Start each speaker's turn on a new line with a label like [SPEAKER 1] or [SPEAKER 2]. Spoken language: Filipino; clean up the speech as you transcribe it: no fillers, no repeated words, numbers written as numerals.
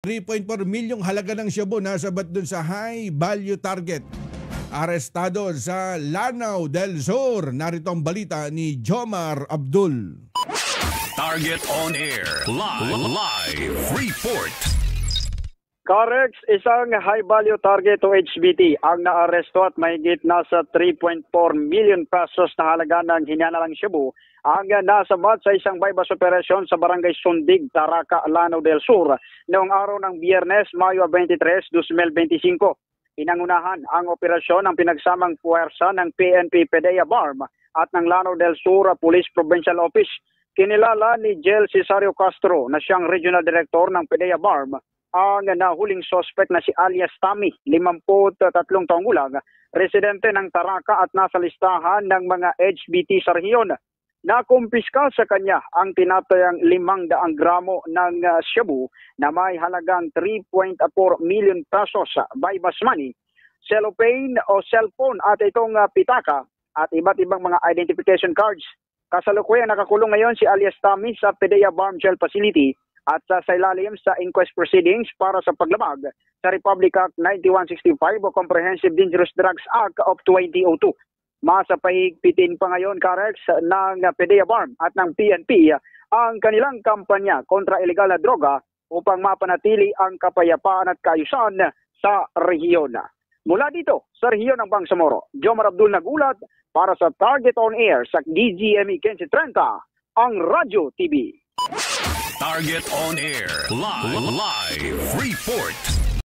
[SPEAKER 1] 3.4 milyong halaga ng shabu nasabat dun sa high value target. Arestado sa Lanao del Sur. Narito ang balita ni Jomar Abdul.
[SPEAKER 2] Target on air. Live report.
[SPEAKER 3] Corex, isang high-value target o HVT ang naaresto at mahigit nasa 3.4 million pesos na halaga ng hinanalang shabu ang nasabat sa isang bypass operation sa Barangay Sundig, Taraca, Lanao del Sur noong araw ng Biyernes, Mayo 23, 2025. Pinangunahan ang operasyon ng pinagsamang puwersa ng PNP PDEA BARM at ng Lanao del Sur Police Provincial Office. Kinilala ni Jel Cesario Castro na siyang Regional Director ng PDEA BARM ang nahuling suspect na si alias Tami, 53 taong gulang, residente ng Taraca at nasa listahan ng mga HBT sa rehiyon. Nakumpiska sa kanya ang tinatayang 500 gramo ng shabu na may halagang 3.4 million pesos by bus money, cellophane o cellphone at itong pitaka at iba't ibang mga identification cards. Kasalukuyang nakakulong ngayon si alias Tami sa PDEA BARM Jail Facility at sa ilalim sa inquest proceedings para sa paglabag sa Republic Act 9165 o Comprehensive Dangerous Drugs Act of 2002. Masa pahigpitin pa ngayon, Karex, ng PDEA BARM at ng PNP ang kanilang kampanya kontra ilegal na droga upang mapanatili ang kapayapaan at kaayusan sa rehiyon. Mula dito sa rehiyon ng Bangsamoro, Jomar Abdul nagulat para sa Target on Air sa DZME 1530, ang Radyo TV.
[SPEAKER 2] Target on Air. Live report.